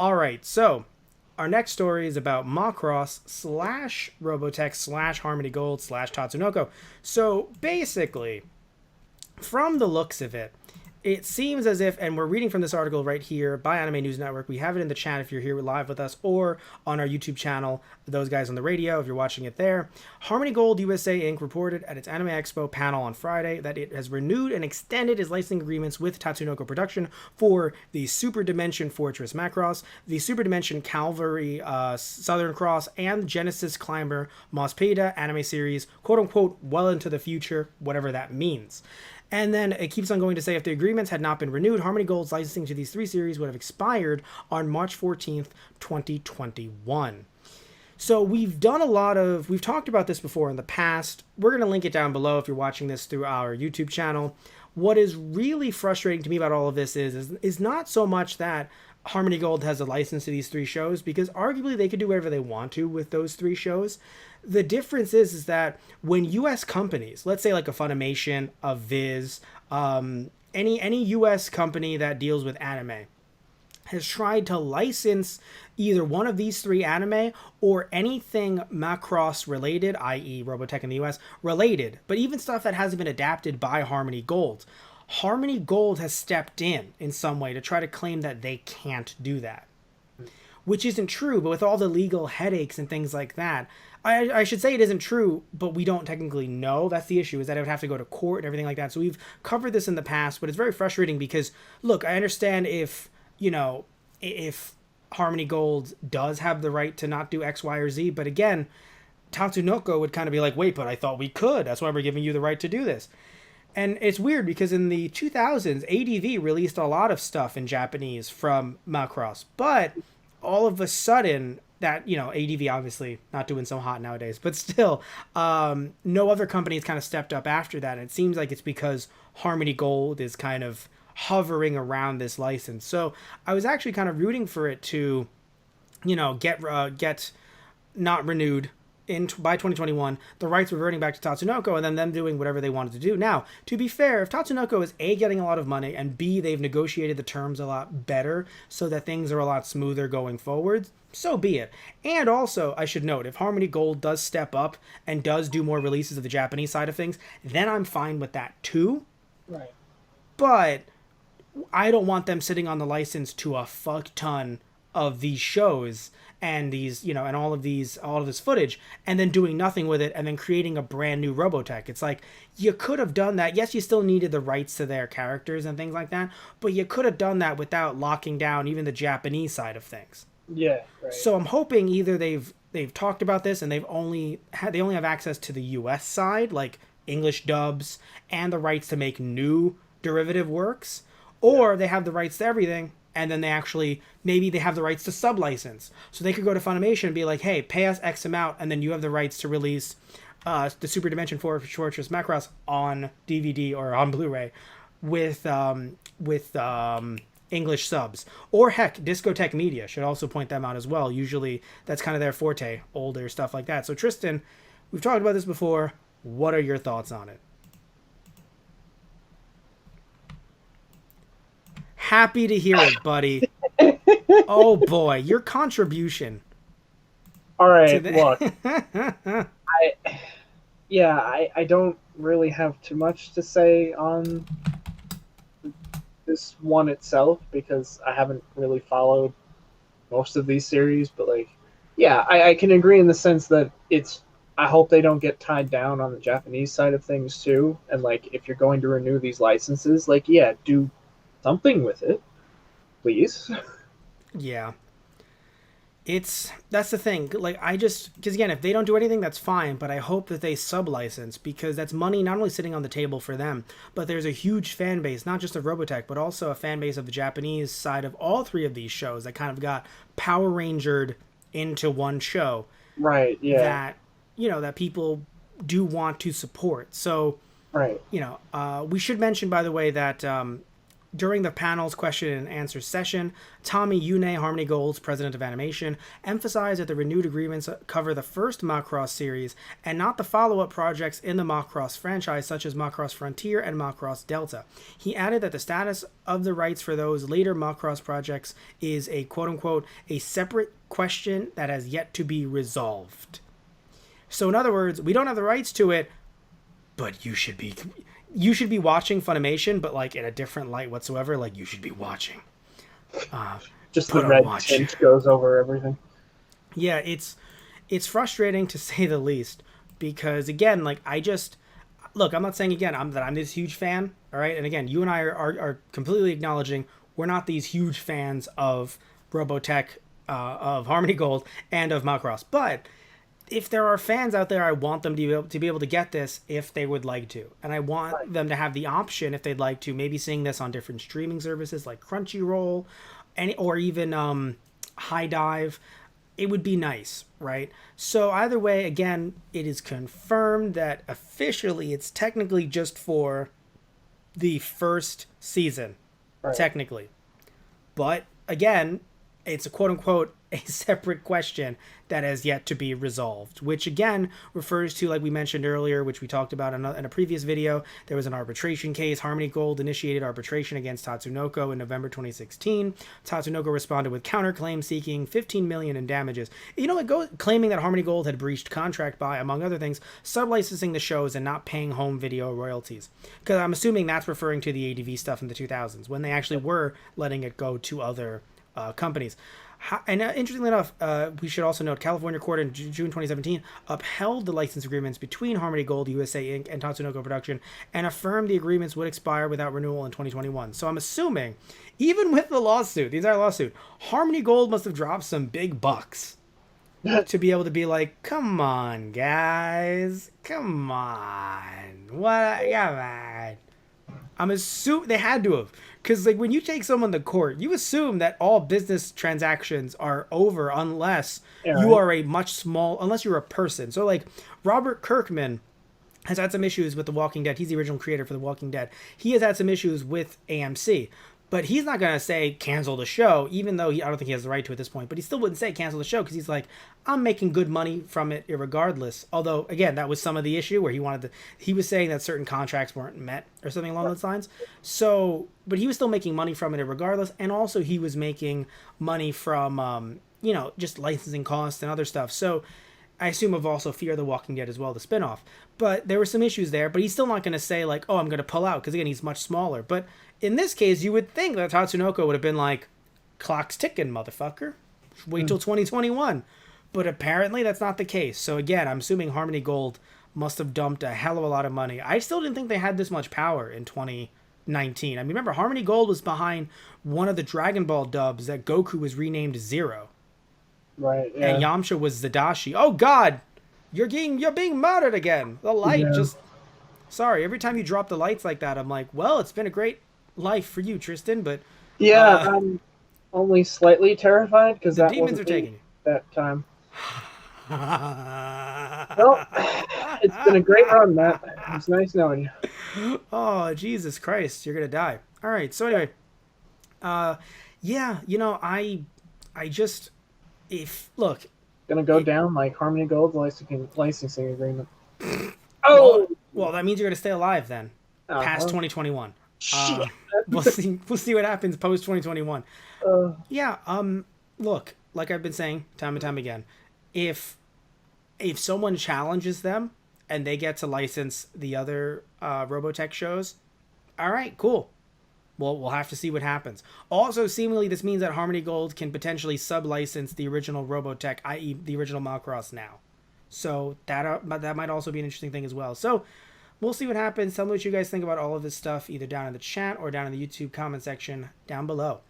All right, so our next story is about Macross slash Robotech slash Harmony Gold slash Tatsunoko. So basically, from the looks of it, it seems as if, and we're reading from this article right here by Anime News Network. We have it in the chat if you're here live with us, or on our YouTube channel, those guys on the radio, if you're watching it there. Harmony Gold USA Inc. reported at its Anime Expo panel on Friday that it has renewed and extended its licensing agreements with Tatsunoko Production for the Super Dimension Fortress Macross, the Super Dimension Calvary Southern Cross, and Genesis Climber Mospeda anime series, quote unquote, well into the future, whatever that means. And then it keeps on going to say if the agreements had not been renewed, Harmony Gold's licensing to these three series would have expired on March 14th, 2021. So we've talked about this before in the past. We're going to link it down below if you're watching this through our YouTube channel. What is really frustrating to me about all of this is not so much that Harmony Gold has a license to these three shows, because arguably they could do whatever they want to with those three shows. The difference is that when U.S. companies, let's say like a Funimation, a Viz, any U.S. company that deals with anime, has tried to license either one of these three anime or anything Macross related, i.e. Robotech in the US, related, but even stuff that hasn't been adapted by Harmony Gold. Harmony Gold has stepped in some way to try to claim that they can't do that. Which isn't true, but with all the legal headaches and things like that, I should say it isn't true, but we don't technically know. That's the issue, is that it would have to go to court and everything like that. So we've covered this in the past, but it's very frustrating because, look, I understand if Harmony Gold does have the right to not do X, Y, or Z, but again, Tatsunoko would kind of be like, wait, but I thought we could. That's why we're giving you the right to do this. And it's weird because in the 2000s, ADV released a lot of stuff in Japanese from Macross, but all of a sudden, that, ADV obviously not doing so hot nowadays, but still, no other companies kind of stepped up after that. And it seems like it's because Harmony Gold is kind of hovering around this license. So I was actually kind of rooting for it to, get not renewed by 2021, the rights reverting back to Tatsunoko, and then them doing whatever they wanted to do. Now, to be fair, if Tatsunoko is A, getting a lot of money, and B, they've negotiated the terms a lot better so that things are a lot smoother going forward, so be it. And also, I should note, if Harmony Gold does step up and does do more releases of the Japanese side of things, then I'm fine with that too. Right. But I don't want them sitting on the license to a fuck ton of these shows and these, and all of this footage, and then doing nothing with it, and then creating a brand new Robotech. It's like, you could have done that. Yes, you still needed the rights to their characters and things like that, but you could have done that without locking down even the Japanese side of things. Yeah, right. So I'm hoping either they've talked about this and they only have access to the US side, like English dubs and the rights to make new derivative works, or they have the rights to everything, and then maybe they have the rights to sub-license. So they could go to Funimation and be like, hey, pay us X amount, and then you have the rights to release the Super Dimension Fortress Macross on DVD or on Blu-ray with English subs. Or heck, Discotech Media should also point them out as well. Usually that's kind of their forte, older stuff like that. So Tristan, we've talked about this before. What are your thoughts on it? Happy to hear it, buddy. Oh boy, your contribution. All right, look. I don't really have too much to say on this one itself because I haven't really followed most of these series, but I can agree in the sense that I hope they don't get tied down on the Japanese side of things too. And if you're going to renew these licenses, do something with it, please. Yeah. That's the thing. Because again, if they don't do anything, that's fine, but I hope that they sub-license, because that's money not only sitting on the table for them, but there's a huge fan base, not just of Robotech, but also a fan base of the Japanese side of all three of these shows that kind of got Power Rangered into one show. Right, yeah. That people do want to support. So, right. We should mention, by the way, that During the panel's question and answer session, Tommy Yune, Harmony Gold's president of animation, emphasized that the renewed agreements cover the first Macross series and not the follow-up projects in the Macross franchise, such as Macross Frontier and Macross Delta. He added that the status of the rights for those later Macross projects is a quote-unquote a separate question that has yet to be resolved. So in other words, we don't have the rights to it, but you should be watching Funimation, but like in a different light whatsoever. Like you should be watching. Just the red tint goes over everything. Yeah, it's frustrating to say the least, because again, like I'm not saying again that I'm this huge fan, all right. And again, you and I are completely acknowledging we're not these huge fans of Robotech, of Harmony Gold, and of Macross, but if there are fans out there, I want them to be able to get this if they would like to. And I want them to have the option, if they'd like to, maybe seeing this on different streaming services like Crunchyroll or even High Dive. It would be nice, right? So either way, again, it is confirmed that officially it's technically just for the first season, technically. But again, it's a quote-unquote a separate question that has yet to be resolved, which again refers to, like we mentioned earlier, which we talked about in a previous video, there was an arbitration case. Harmony Gold initiated arbitration against Tatsunoko in November 2016. Tatsunoko responded with counterclaims seeking $15 million in damages. Claiming that Harmony Gold had breached contract by, among other things, sublicensing the shows and not paying home video royalties. Because I'm assuming that's referring to the ADV stuff in the 2000s, when they actually were letting it go to other companies. And interestingly enough, we should also note California court in June 2017 upheld the license agreements between Harmony Gold USA Inc. and Tatsunoko Production and affirmed the agreements would expire without renewal in 2021. So I'm assuming, even with the lawsuit, the entire lawsuit, Harmony Gold must have dropped some big bucks to be able to be like, come on, guys. Come on. What? Yeah, man. I'm assuming they had to have. Because like when you take someone to court, you assume that all business transactions are over unless you are unless you're a person. So like Robert Kirkman has had some issues with The Walking Dead. He's the original creator for The Walking Dead. He has had some issues with AMC. But he's not going to say cancel the show, even though I don't think he has the right to at this point. But he still wouldn't say cancel the show because he's like, I'm making good money from it irregardless. Although, again, that was some of the issue where he was saying that certain contracts weren't met or something along those lines. So, but he was still making money from it irregardless. And also he was making money from, just licensing costs and other stuff. So I assume of also Fear the Walking Dead as well, the spinoff. But there were some issues there, but he's still not going to say like, oh, I'm going to pull out. Because again, he's much smaller. But in this case, you would think that Tatsunoko would have been like, clock's ticking, motherfucker. Wait till 2021. But apparently that's not the case. So again, I'm assuming Harmony Gold must have dumped a hell of a lot of money. I still didn't think they had this much power in 2019. I mean, remember, Harmony Gold was behind one of the Dragon Ball dubs that Goku was renamed Zero. Right, yeah. And Yamcha was Zadashi. Oh, God! You're being murdered again. The light just... Sorry, every time you drop the lights like that, I'm like, well, it's been a great life for you, Tristan, but... Yeah, I'm only slightly terrified because the demons are taking you. That time. Well, it's been a great run, Matt. It's nice knowing you. Oh, Jesus Christ, you're gonna die. All right, so anyway, Gonna go down like Harmony Gold's licensing agreement. Well, that means you're gonna stay alive then, past 2021. We'll see what happens post 2021. Look, like I've been saying time and time again, if someone challenges them and they get to license the other Robotech shows, all right, cool. Well, we'll have to see what happens. Also, seemingly, this means that Harmony Gold can potentially sub-license the original Robotech, i.e. the original Macross now. So that might also be an interesting thing as well. So we'll see what happens. Tell me what you guys think about all of this stuff, either down in the chat or down in the YouTube comment section down below.